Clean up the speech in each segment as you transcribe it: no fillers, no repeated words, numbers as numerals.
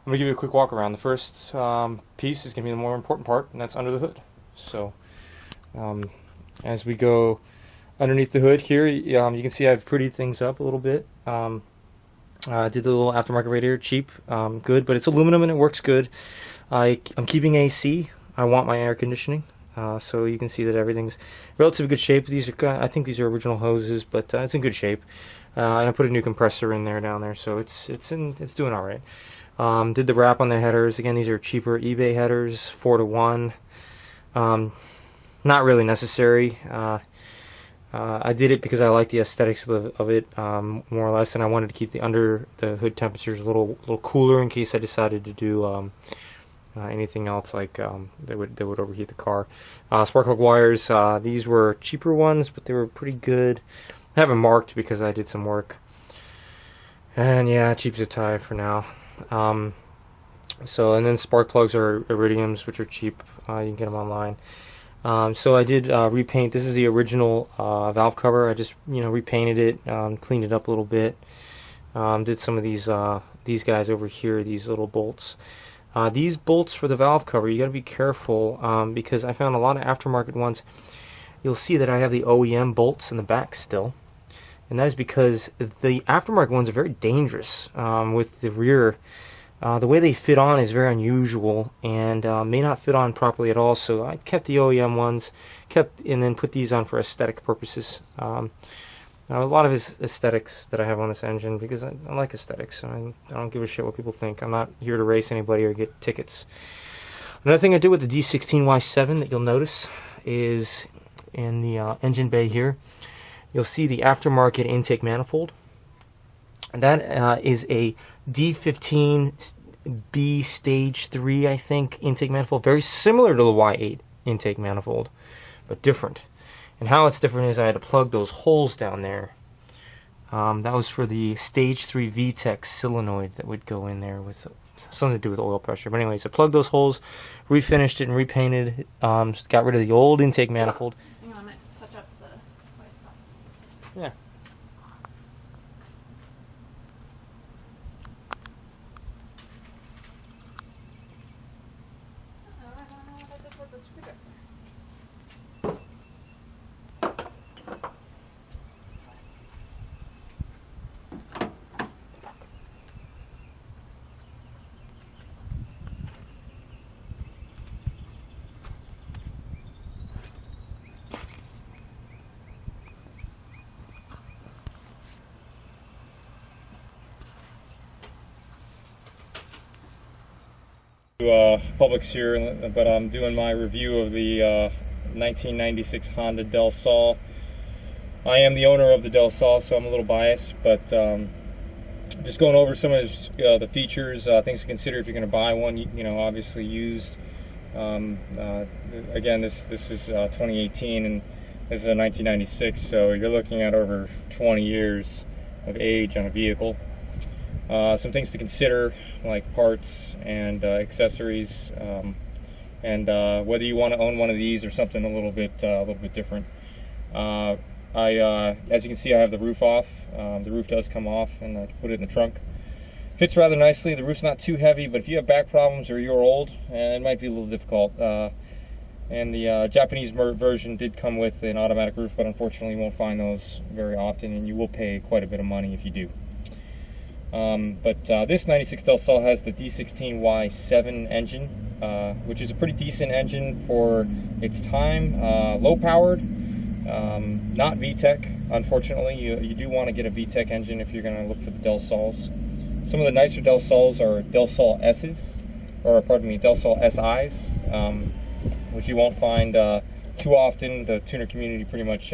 I'm going to give you a quick walk around. The first piece is going to be the more important part, and that's under the hood. So um, as we go underneath the hood here, you can see I've prettied things up a little bit. I did the little aftermarket radiator, cheap, good, but it's aluminum and it works good. I'm keeping AC. I want my air conditioning. So you can see that everything's relatively good shape. These are, I think these are original hoses, but it's in good shape. And I put a new compressor in there down there, so it's doing all right. Did the wrap on the headers. Again, these are cheaper eBay headers, 4-to-1. Not really necessary. I did it because I like the aesthetics of it more or less, and I wanted to keep the under the hood temperatures a little cooler in case I decided to do anything else like that would overheat the car. Spark plug wires. These were cheaper ones, but they were pretty good. I have them marked because I did some work. And yeah, cheap as a tie for now. And then spark plugs are iridiums, which are cheap. You can get them online. So I did repaint. This is the original valve cover. I just repainted it, cleaned it up a little bit. Did some of these guys over here, these little bolts. These bolts for the valve cover, you got to be careful because I found a lot of aftermarket ones. You'll see that I have the OEM bolts in the back still, and that is because the aftermarket ones are very dangerous with the rear. The way they fit on is very unusual and may not fit on properly at all, so I kept the OEM ones, and then put these on for aesthetic purposes. A lot of aesthetics that I have on this engine because I like aesthetics. I don't give a shit what people think. I'm not here to race anybody or get tickets. Another thing I did with the D16y7 that you'll notice is in the engine bay here, you'll see the aftermarket intake manifold. And that is a D15B stage 3, I think, intake manifold. Very similar to the Y8 intake manifold, but different. And how it's different is I had to plug those holes down there. That was for the stage 3 VTEC solenoid that would go in there with something to do with oil pressure. But anyways, I plugged those holes, refinished it and repainted, got rid of the old intake manifold. Hang on, I might touch up the white top. Yeah. I don't know what I did with the screwdriver. Publix here, but I'm doing my review of the 1996 Honda Del Sol. I am the owner of the Del Sol, so I'm a little biased, but just going over some of the features, things to consider if you're going to buy one. Obviously used. Again, this is 2018, and this is a 1996, so you're looking at over 20 years of age on a vehicle. Some things to consider, like parts and accessories, and whether you want to own one of these or something a little bit different. As you can see, I have the roof off. The roof does come off, and I can put it in the trunk. Fits rather nicely. The roof's not too heavy, but if you have back problems or you're old, it might be a little difficult. And the Japanese version did come with an automatic roof, but unfortunately you won't find those very often, and you will pay quite a bit of money if you do. This 96 Del Sol has the D16y7 engine, which is a pretty decent engine for its time. Low powered, not VTEC. Unfortunately, you do want to get a VTEC engine if you're going to look for the Del Sols. Some of the nicer Del Sols are Del Sol S's, or pardon me, Del Sol SIs, which you won't find too often. The tuner community pretty much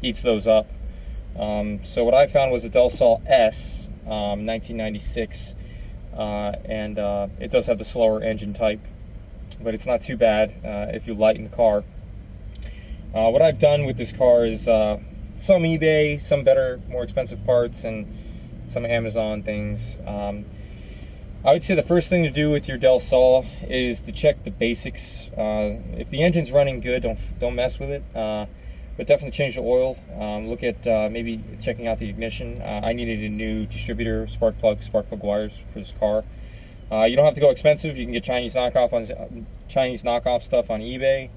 eats those up. So what I found was a Del Sol S. 1996, and it does have the slower engine type, but it's not too bad if you lighten the car. What I've done with this car is some eBay, some better, more expensive parts, and some Amazon things. I would say the first thing to do with your Del Sol is to check the basics. If the engine's running good, don't mess with it. But definitely change the oil. Look at maybe checking out the ignition. I needed a new distributor, spark plug wires for this car. You don't have to go expensive. You can get Chinese knockoff stuff on eBay.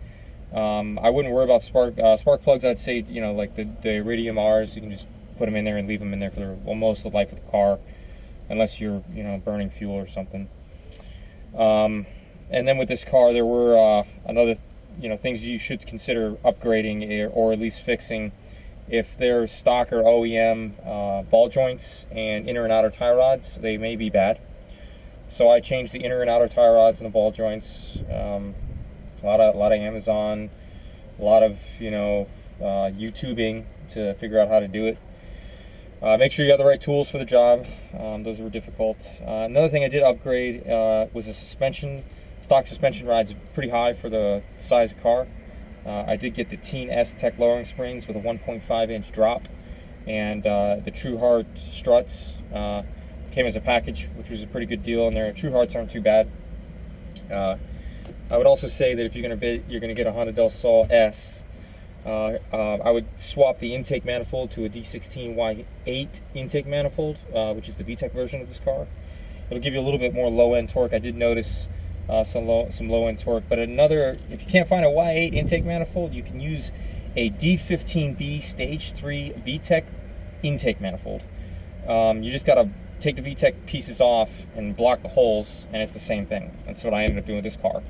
I wouldn't worry about spark plugs. I'd say, you know, like the Iridium R's, you can just put them in there and leave them in there for most of the life of the car, unless you're, you know, burning fuel or something. And then with this car, there were another, you know, things you should consider upgrading or at least fixing. If they're stock or OEM ball joints and inner and outer tie rods, they may be bad. So I changed the inner and outer tie rods and the ball joints. A lot of Amazon, a lot of, you know, YouTubing to figure out how to do it. Make sure you have the right tools for the job. Those were difficult. Another thing I did upgrade was the suspension. Stock suspension ride's pretty high for the size of car. I did get the Teen S Tech lowering springs with a 1.5-inch drop, and the True Heart struts came as a package, which was a pretty good deal. And their True Hearts aren't too bad. I would also say that if you're going to get a Honda Del Sol S, I would swap the intake manifold to a D16y7 intake manifold, which is the VTEC version of this car. It'll give you a little bit more low-end torque. I did notice some low-end torque, but if you can't find a Y8 intake manifold, you can use a D15B Stage 3 VTEC intake manifold. You just got to take the VTEC pieces off and block the holes, and it's the same thing. That's what I ended up doing with this car.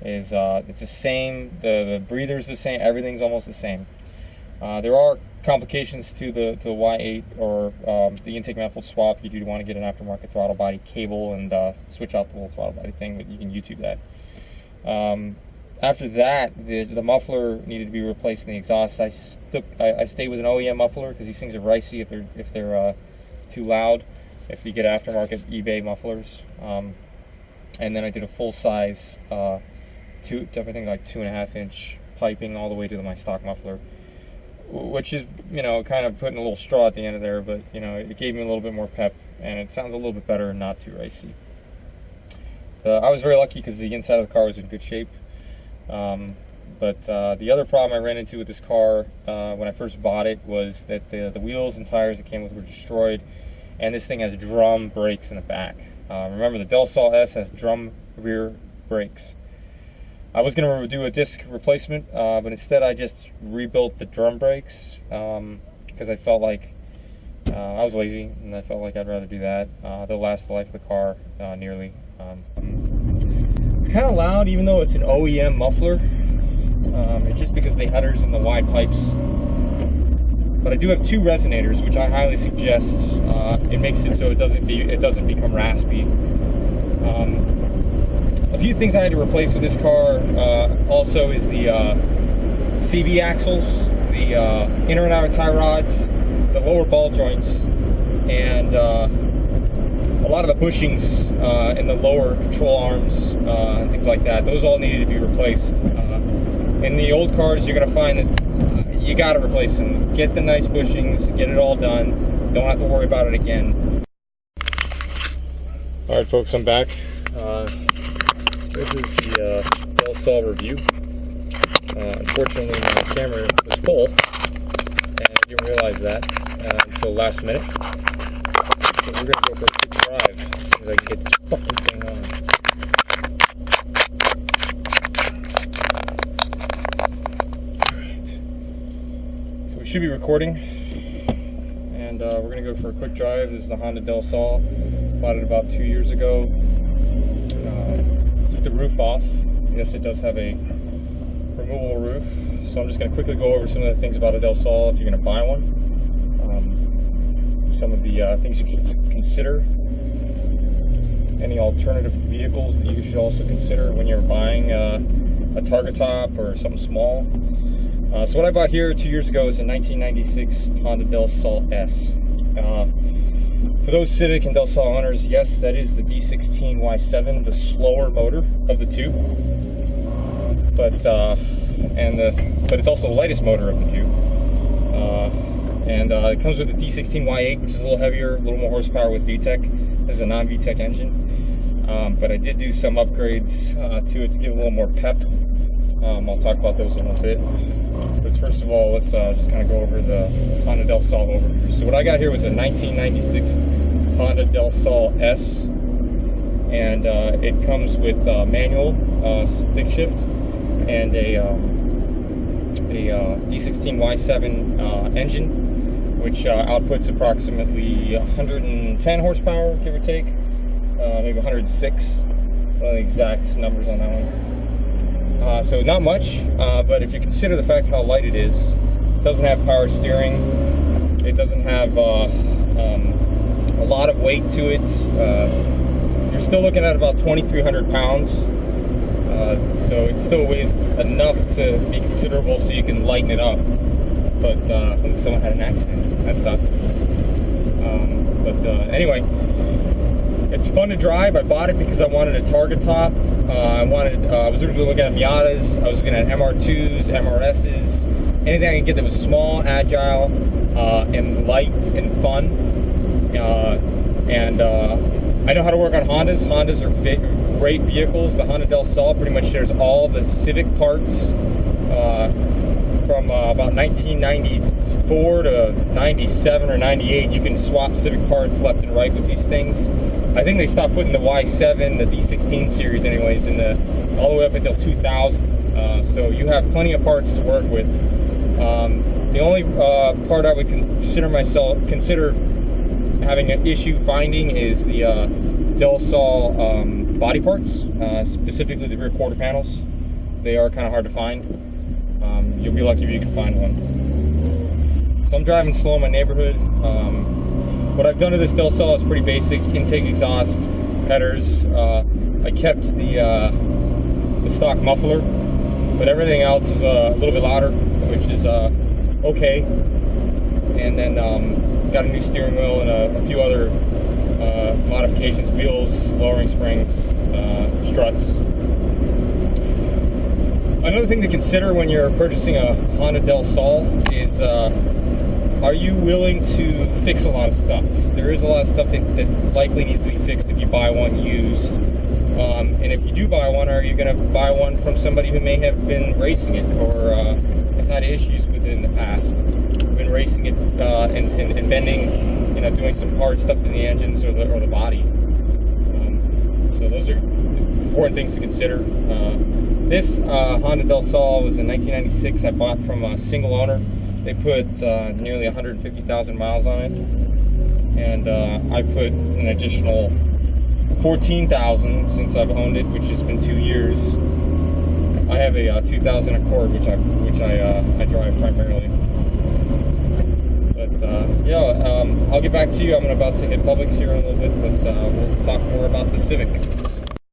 It's the same, the breather's the same, everything's almost the same. There are complications to the Y8 or the intake manifold swap. You do want to get an aftermarket throttle body cable and switch out the little throttle body thing, but you can YouTube that. After that, the muffler needed to be replaced in the exhaust. I stayed with an OEM muffler because these things are ricey if they're too loud, if you get aftermarket eBay mufflers. And then I did a full size I think like 2.5-inch piping all the way to my stock muffler, which is, you know, kind of putting a little straw at the end of there, but, you know, it gave me a little bit more pep, and it sounds a little bit better and not too racy. I was very lucky because the inside of the car was in good shape. But the other problem I ran into with this car when I first bought it was that the wheels and tires it came with were destroyed, and this thing has drum brakes in the back. Remember, the Del Sol S has drum rear brakes. I was going to do a disc replacement, but instead I just rebuilt the drum brakes because I felt like I was lazy, and I felt like I'd rather do that. They'll last the life of the car nearly. It's kind of loud, even though it's an OEM muffler. It's just because of the headers and the wide pipes. But I do have 2 resonators, which I highly suggest. It makes it so it doesn't become raspy. A few things I had to replace with this car also is the CB axles, the inner and outer tie rods, the lower ball joints, and a lot of the bushings in the lower control arms and things like that. Those all needed to be replaced. In the old cars, you're going to find that you got to replace them. Get the nice bushings, get it all done. Don't have to worry about it again. Alright folks, I'm back. This is the Del Sol review. Unfortunately, my camera was full, and I didn't realize that until last minute. So we're going to go for a quick drive as soon as I can get this fucking thing on. Alright. So we should be recording, and we're going to go for a quick drive. This is the Honda Del Sol. Bought it about 2 years ago. Took the roof off. Yes, it does have a removable roof. So I'm just going to quickly go over some of the things about a Del Sol if you're going to buy one. Some of the things you should consider. Any alternative vehicles that you should also consider when you're buying a Targa Top or something small. So what I bought here 2 years ago is a 1996 Honda Del Sol S. For those Civic and Del Sol owners, yes, that is the D16y7, the slower motor of the two. But it's also the lightest motor of the two. It comes with a D16y8, which is a little heavier, a little more horsepower with VTEC. This is a non-VTEC engine. But I did do some upgrades to it to give it a little more pep. I'll talk about those in a little bit. But first of all, let's just kind of go over the Honda Del Sol overview. So what I got here was a 1996 Honda Del Sol S. and it comes with manual stick shift and a D16y7 engine, which outputs approximately 110 horsepower, give or take, maybe 106. I don't know the exact numbers on that one. So not much, but if you consider the fact how light it is, it doesn't have power steering, it doesn't have a lot of weight to it. You're still looking at about 2,300 pounds, so it still weighs enough to be considerable so you can lighten it up. But someone had an accident. That sucks. Anyway, it's fun to drive. I bought it because I wanted a target top. I was originally looking at Miatas. I was looking at MR2s, MRSs, anything I could get that was small, agile, and light and fun. I know how to work on Hondas. Hondas are great vehicles. The Honda Del Sol pretty much shares all the Civic parts from about 1994 to 97 or 98. You can swap Civic parts left and right with these things. I think they stopped putting the Y7, the D16 series anyways, all the way up until 2000. So you have plenty of parts to work with. The only part I would consider having an issue finding is the Del Sol body parts, specifically the rear quarter panels. They are kind of hard to find. You'll be lucky if you can find one. So I'm driving slow in my neighborhood. What I've done to this Del Sol is pretty basic: intake, exhaust, headers. I kept the stock muffler, but everything else is a little bit louder, which is okay. And then got a new steering wheel and a few other modifications: wheels, lowering springs, struts. Another thing to consider when you're purchasing a Honda Del Sol is, are you willing to fix a lot of stuff? There is a lot of stuff that likely needs to be fixed if you buy one used. And if you do buy one, are you going to buy one from somebody who may have been racing it or have had issues with it in the past? Been racing it and bending, doing some hard stuff to the engines or the body. So those are important things to consider. This Honda Del Sol was in 1996. I bought from a single owner. They put nearly 150,000 miles on it, and I put an additional 14,000 since I've owned it, which has been 2 years. I have a 2000 Accord, which I drive primarily. But yeah, I'll get back to you. I'm about to hit Publix here in a little bit, but we'll talk more about the Civic.